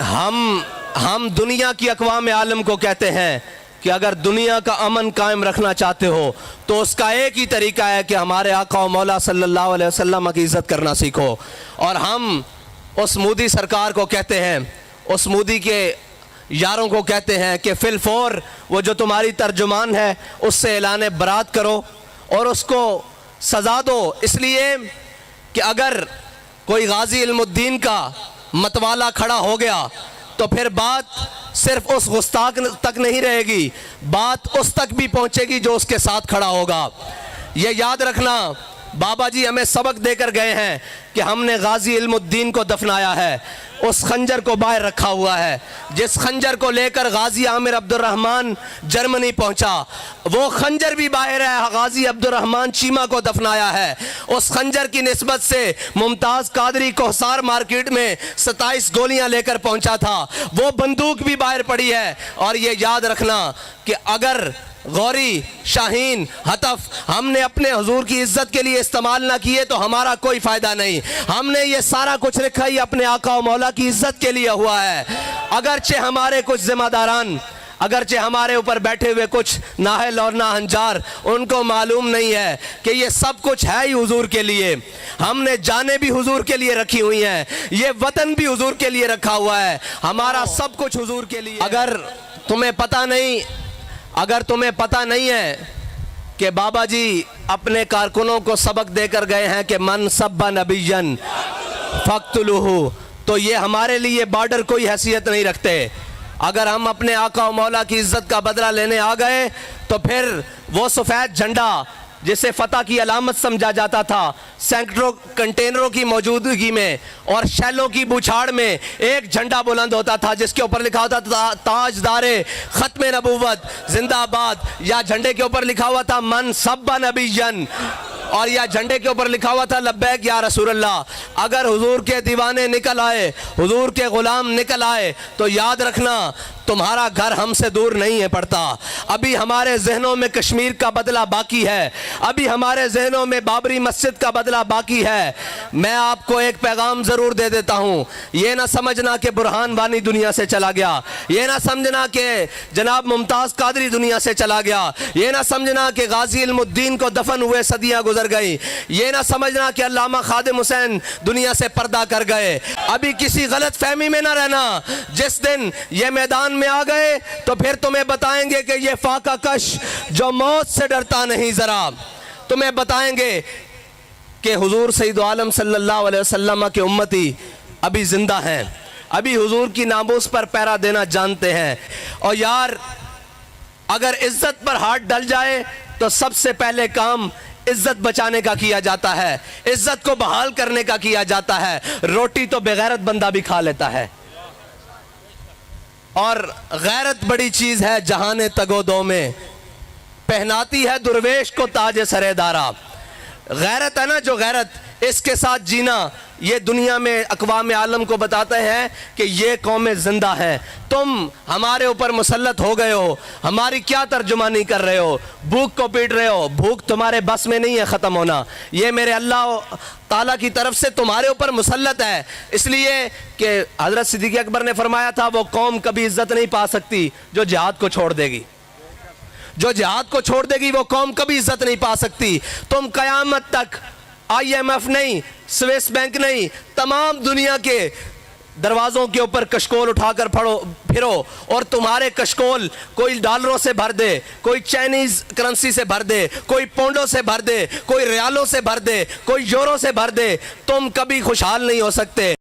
हम दुनिया की अक़वाम आलम को कहते हैं कि अगर दुनिया का अमन कायम रखना चाहते हो तो उसका एक ही तरीका है कि हमारे आका और मौला सल्लल्लाहु अलैहि वसल्लम की इज़्ज़त करना सीखो। और हम उस मोदी सरकार को कहते हैं, उस मोदी के यारों को कहते हैं कि फिलफौर वो जो तुम्हारी तर्जुमान है उससे ऐलान बरात करो और उसको सज़ा दो। इसलिए कि अगर कोई गाजी इल्मुद्दीन का मतवाला खड़ा हो गया तो फिर बात सिर्फ उस गुस्ताख तक नहीं रहेगी, बात उस तक भी पहुंचेगी जो उसके साथ खड़ा होगा। ये याद रखना, बाबा जी हमें सबक देकर गए हैं कि हमने गाजी इल्मुद्दीन को दफनाया है, उस खंजर को बाहर रखा हुआ है। जिस खंजर को लेकर गाजी आमिर अब्दुर्रहमान जर्मनी पहुंचा, वो खंजर भी बाहर है। गाजी अब्दुर्रहमान चीमा को दफनाया है। उस खंजर की निस्बत से मुमताज़ कादरी कोहसार मार्केट में 27 गोलियां लेकर पहुंचा था, वो बंदूक भी बाहर पड़ी है। और ये याद रखना कि अगर गौरी, शाहीन, हतफ हमने अपने हुजूर की इज्जत के लिए इस्तेमाल ना किए तो हमारा कोई फ़ायदा नहीं। हमने ये सारा कुछ रखा ही अपने आका और मौला की इज्जत के लिए हुआ है। अगरचे हमारे कुछ जिम्मेदारान, अगरचे हमारे ऊपर बैठे हुए कुछ नाहल और नाहंजार, उनको मालूम नहीं है कि ये सब कुछ है ही हुजूर के लिए। हमने जाने भी हुजूर के लिए रखी हुई हैं, ये वतन भी हुजूर के लिए रखा हुआ है, हमारा सब कुछ हुजूर के लिए। अगर तुम्हें पता नहीं है कि बाबा जी अपने कारकुनों को सबक देकर गए हैं कि मन सब्बा नबियन फक्तुलुहु, तो ये हमारे लिए बॉर्डर कोई हैसियत नहीं रखते। अगर हम अपने आका और मौला की इज्जत का बदला लेने आ गए तो फिर वो सफ़ेद झंडा जिसे फतह की अलामत समझा जाता था, सैकड़ों कंटेनरों की मौजूदगी में और शैलों की बुछाड़ में एक झंडा बुलंद होता था जिसके ऊपर लिखा होता था ताजदारे खत्म नबूवत जिंदाबाद, या झंडे के ऊपर लिखा हुआ था मन सब्बा नबियन, और या झंडे के ऊपर लिखा हुआ था लब्बैक या रसूलल्लाह। अगर हुजूर के दीवाने निकल आए, हुजूर के गुलाम निकल आए तो याद रखना तुम्हारा घर हमसे दूर नहीं है पड़ता। अभी हमारे जहनों में कश्मीर का बदला बाकी है, अभी हमारे जहनों में बाबरी मस्जिद का बदला बाकी है। मैं आपको एक पैगाम ज़रूर दे देता हूँ, ये ना समझना कि बुरहान वानी दुनिया से चला गया, ये ना समझना कि जनाब मुमताज़ कादरी दुनिया से चला गया, ये ना समझना कि गाजी इल्मुद्दीन को दफन हुए सदियाँ गुजर गई, ये ना समझना कि अल्लामा खादिम हुसैन दुनिया से पर्दा कर गए। अभी किसी गलत फहमी में ना रहना। जिस दिन ये मैदान में आ गए तो फिर तुम्हें बताएंगे कि ये फाका कश जो मौत से डरता नहीं, जरा तुम्हें बताएंगे कि हुजूर सैयद आलम सल्लल्लाहु अलैहि वसल्लम के उम्मती अभी जिंदा हैं, अभी हुजूर की नामूस पर पहरा देना जानते हैं। और यार अगर इज्जत पर हाथ डल जाए तो सबसे पहले काम इज्जत बचाने का किया जाता है, इज्जत को बहाल करने का किया जाता है। रोटी तो बेगैरत बंदा भी खा लेता है, और गैरत बड़ी चीज है जहाने तगोदो में, पहनाती है दुर्वेश को ताज सरेदारा। गैरत है ना, जो गैरत, इसके साथ जीना, ये दुनिया में अक़वाम आलम को बताते हैं कि ये कौमें जिंदा हैं। तुम हमारे ऊपर मुसल्लत हो गए हो, हमारी क्या तर्जुमानी कर रहे हो, भूख को पीट रहे हो। भूख तुम्हारे बस में नहीं है ख़त्म होना, ये मेरे अल्लाह ताला की तरफ से तुम्हारे ऊपर मुसल्लत है। इसलिए कि हज़रत सिद्दीक़ अकबर ने फरमाया था वो कौम कभी इज्जत नहीं पा सकती जो जिहाद को छोड़ देगी, जो जिहाद को छोड़ देगी वो कौम कभी इज्जत नहीं पा सकती। तुम क़यामत तक IMF नहीं, स्विस बैंक नहीं, तमाम दुनिया के दरवाज़ों के ऊपर कशकोल उठाकर फिरो और तुम्हारे कशकोल कोई डॉलरों से भर दे, कोई चाइनीज़ करेंसी से भर दे, कोई पौंडों से भर दे, कोई रियालों से भर दे, कोई यूरो से भर दे, तुम कभी खुशहाल नहीं हो सकते।